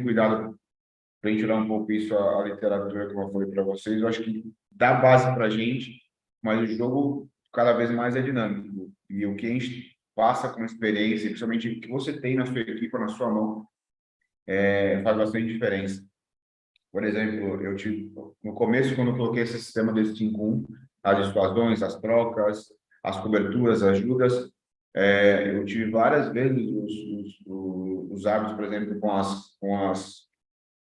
cuidado para a gente olhar um pouco isso, a literatura, como eu falei para vocês. Eu acho que dá base para a gente, mas o jogo cada vez mais é dinâmico. E o que a gente passa com experiência, principalmente o que você tem na sua equipe, na sua mão, faz bastante diferença. Por exemplo, eu tive, no começo, quando eu coloquei esse sistema desse 5-1, as dissuasões, as trocas, as coberturas, as ajudas, eu tive várias vezes os árbitros, por exemplo, com as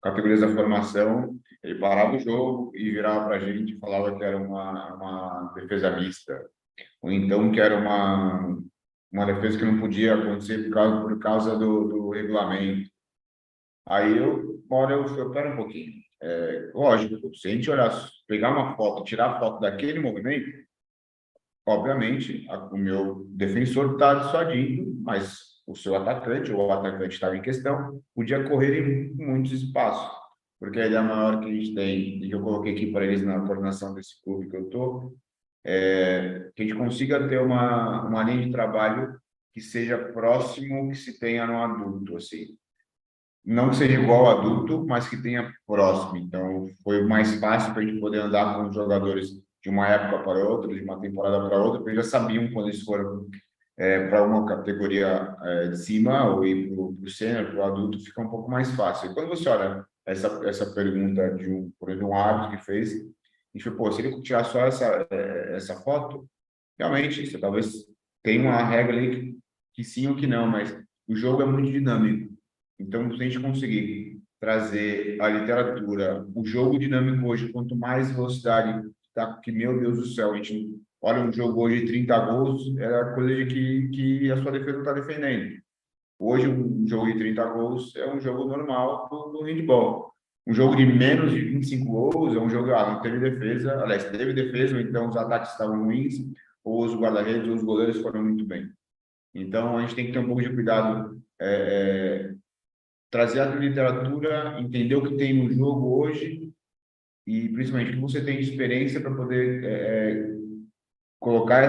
categorias da formação, ele parava o jogo e virava para a gente e falava que era uma defesa mista, ou então que era uma defesa que não podia acontecer por causa do regulamento. Aí eu pera um pouquinho. Lógico, se a gente olhar, pegar uma foto, tirar a foto daquele movimento, obviamente, o meu defensor está dissuadindo, mas o seu atacante, ou o atacante estava em questão, podia correr em muitos espaços, porque a ideia maior que a gente tem, e que eu coloquei aqui para eles na coordenação desse clube que eu estou, que a gente consiga ter uma linha de trabalho que seja próximo que se tenha no adulto, assim. Não que seja igual ao adulto, mas que tenha próximo. Então, foi mais fácil para a gente poder andar com os jogadores de uma época para outra, de uma temporada para outra, porque eles já sabiam quando eles foram para uma categoria de cima ou ir para o sênior, para o adulto, fica um pouco mais fácil. E quando você olha essa pergunta por exemplo, um árbitro que fez, a gente falou, pô, se ele tirar só essa foto, realmente, você talvez tenha uma regra ali que sim ou que não, mas o jogo é muito dinâmico. Então, se a gente conseguir trazer a literatura, o jogo dinâmico hoje, quanto mais velocidade, tá, que, meu Deus do céu, a gente olha um jogo hoje de 30 gols, é a coisa de que a sua defesa não está defendendo. Hoje, um jogo de 30 gols é um jogo normal do handball. Um jogo de menos de 25 gols é um jogo, não teve defesa, aliás, teve defesa, ou então os ataques estavam ruins, ou os guarda-redes ou os goleiros foram muito bem. Então, a gente tem que ter um pouco de cuidado, trazer a literatura, entender o que tem no jogo hoje e, principalmente, o que você tem de experiência para poder colocar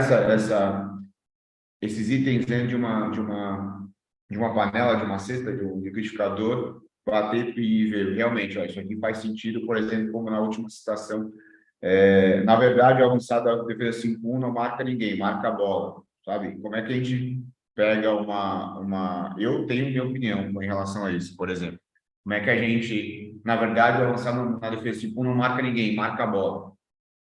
esses itens dentro de uma panela, de uma cesta, de um liquidificador, bater e ver realmente, ó, isso aqui faz sentido, por exemplo, como na última citação. Na verdade, o avançado da defesa 5-1 não marca ninguém, marca a bola, sabe? Como é que a gente pega Eu tenho minha opinião em relação a isso, por exemplo. Como é que a gente, na verdade, o avançado na defesa 5-1 não marca ninguém, marca a bola.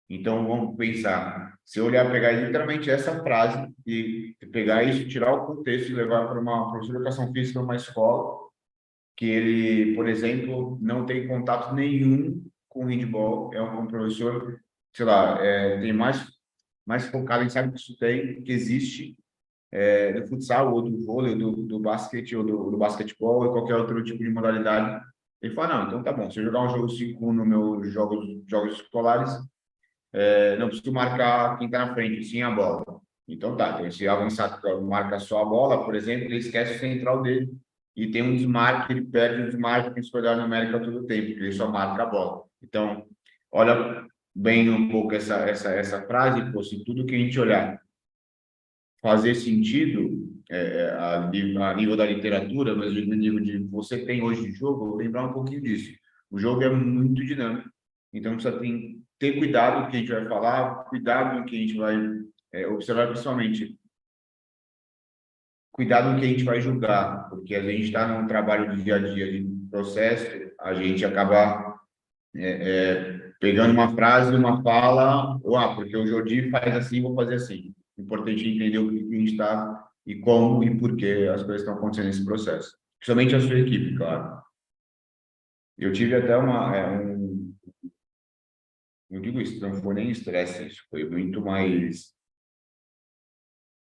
Então, vamos pensar, se eu olhar, pegar literalmente essa frase e pegar isso, tirar o contexto e levar para uma professora de educação física numa escola, que ele, por exemplo, não tem contato nenhum com o handball, é um professor, sei lá, tem mais focado em sabe que isso tem, que existe, do futsal, ou do vôlei, do basquete, ou do basquetebol, ou qualquer outro tipo de modalidade. Ele fala, não, então tá bom, se eu jogar um jogo 5 no meus jogos escolares, não preciso marcar quem está na frente, sim a bola. Então tá, então esse avançado marca só a bola, por exemplo, ele esquece o central dele e tem um desmarque, ele perde o desmarque em superioridade numérica todo o tempo, porque ele só marca a bola. Então, olha bem um pouco essa frase, pô, se tudo que a gente olhar fazer sentido a nível da literatura, mas no nível de você tem hoje de jogo, eu vou lembrar um pouquinho disso. O jogo é muito dinâmico, então precisa ter cuidado com o que a gente vai falar, cuidado com o que a gente vai observar, principalmente cuidado com o que a gente vai julgar, porque a gente está num trabalho do dia a dia de processo, a gente acaba pegando uma frase, uma fala, porque o Jordi faz assim, vou fazer assim. Importante entender o que a gente está e como e por que as coisas estão acontecendo nesse processo. Principalmente a sua equipe, claro. Eu tive até não digo isso, não foi nem estresse, isso foi muito mais.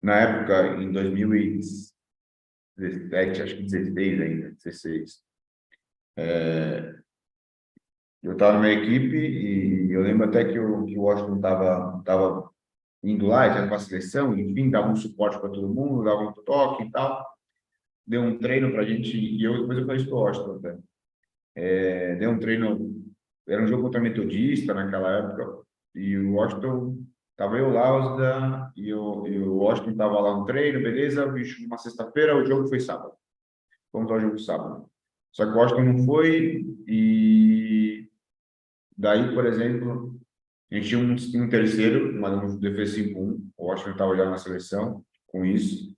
Na época, em 2017, acho que 16 ainda, 16. Eu estava numa equipe e eu lembro até que o Washington estava indo lá, e uma seleção, enfim, dava um suporte para todo mundo, dava um toque e tal. Deu um treino para a gente, e depois eu falei isso para o Washington até. Deu um treino, era um jogo contra Metodista naquela época, e o Washington, estava eu, Lausda, e o Washington estava lá no treino, beleza, bicho, uma sexta-feira, o jogo foi sábado. Vamos ao jogo sábado. Só que o Washington não foi, e daí, por exemplo, a gente tinha um terceiro, um defesa 5-1, o Washington estava já na seleção com isso,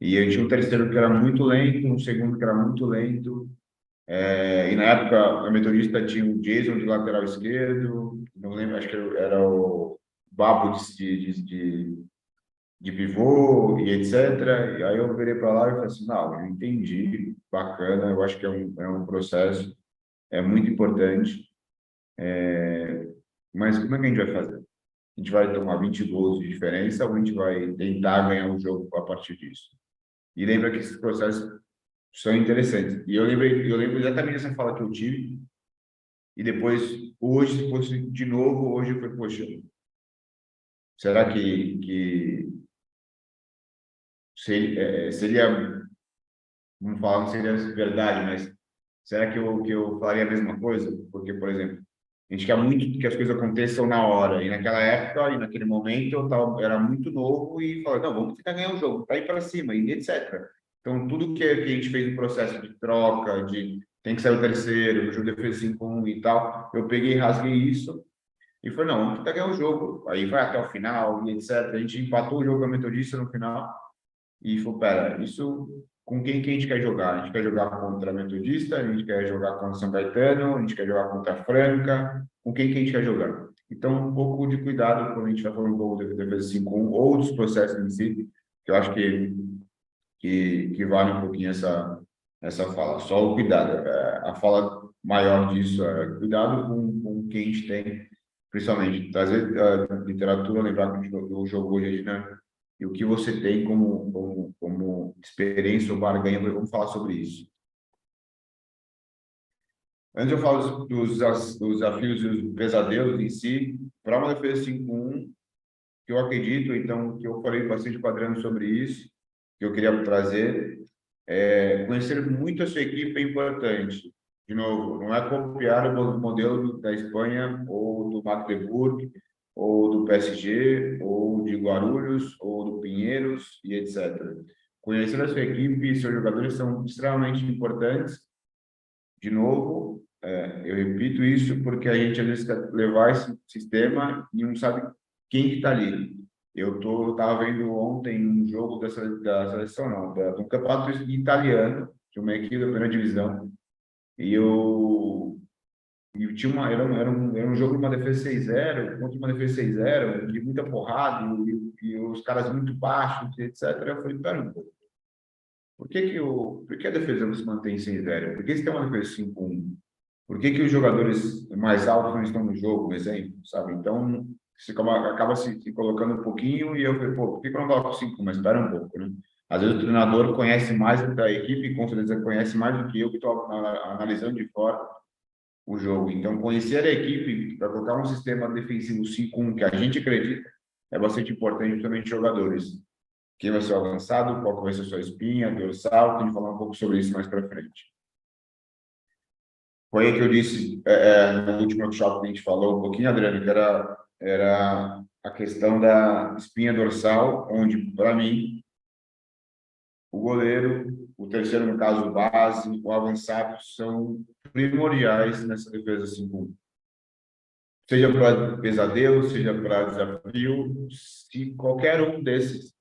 e a gente tinha um terceiro que era muito lento, um segundo que era muito lento, e na época a Metodista tinha o Jason de lateral esquerdo, não lembro, acho que era o Babo de pivô e etc. E aí eu virei para lá e falei assim, não, eu entendi, bacana, eu acho que é um processo, é muito importante, mas como é que a gente vai fazer? A gente vai tomar 20 gols de diferença ou a gente vai tentar ganhar o jogo a partir disso? E lembra que esses processos são interessantes. E eu lembro exatamente dessa fala que eu tive, e depois, hoje, se fosse de novo, hoje eu falei, poxa, será que seria, vamos falar, não seria verdade, mas será que eu falaria a mesma coisa? Porque, por exemplo, a gente quer muito que as coisas aconteçam na hora. E naquela época, e naquele momento, era muito novo e falava, não, vamos tentar ganhar o jogo, para ir para cima, e etc. Então, tudo que a gente fez no processo de troca, de tem que sair o terceiro, o jogo fez 5-1 e tal, eu peguei e rasguei isso e falei, não, vamos tentar ganhar o jogo. Aí vai até o final, e etc. A gente empatou o jogo com a Metodista no final, e falou, pera, isso com quem que a gente quer jogar? A gente quer jogar contra a Metodista, a gente quer jogar contra São Caetano, a gente quer jogar contra a Franca, com quem que a gente quer jogar? Então, um pouco de cuidado quando a gente vai falando um pouco de defesa 5-1 ou dos processos em si, que eu acho que vale um pouquinho essa fala. Só o cuidado. A fala maior disso é cuidado com quem a gente tem, principalmente trazer a literatura, lembrar que o jogo hoje é dinâmico, e o que você tem como experiência ou barganha, vamos falar sobre isso. Antes eu falo dos desafios e dos pesadelos em si, para uma defesa 5-1, que eu acredito, então, que eu falei bastante quadrando sobre isso, que eu queria trazer, conhecer muito a sua equipe é importante. De novo, não é copiar o modelo da Espanha ou do Magdeburg, ou do PSG, ou de Guarulhos, ou do Pinheiros, e etc. Conhecer a sua equipe e seus jogadores são extremamente importantes. De novo, eu repito isso porque a gente às vezes quer levar esse sistema e não sabe quem que está ali. Eu estava vendo ontem um jogo da seleção, não, do campeonato italiano, de uma equipe da primeira divisão, e tinha era um jogo de uma defesa 6-0 contra uma defesa 6-0 de muita porrada, e os caras muito baixos, etc. Eu falei, pera um pouco, por que a defesa não se mantém 6-0? Por que você tem uma defesa 5-1? Por que os jogadores mais altos não estão no jogo, por exemplo, sabe? Então, você acaba se colocando um pouquinho, e eu falei, pô, por que eu não coloco 5? Mas espera um pouco, né? Às vezes o treinador conhece mais da equipe, e com certeza conhece mais do que eu, que estou analisando de fora o jogo. Então, conhecer a equipe para colocar um sistema defensivo 5-1 que a gente acredita é bastante importante, principalmente jogadores. Quem vai ser o avançado, qual que vai ser a sua espinha, dorsal, a gente falar um pouco sobre isso mais para frente. Foi aí que eu disse, no último workshop que a gente falou um pouquinho, Adriano, que era a questão da espinha dorsal, onde, para mim, o goleiro, o terceiro, no caso, o base, o avançado, são primordiais nessa defesa 5-1. Seja para pesadelo, seja para desafio, se qualquer um dessa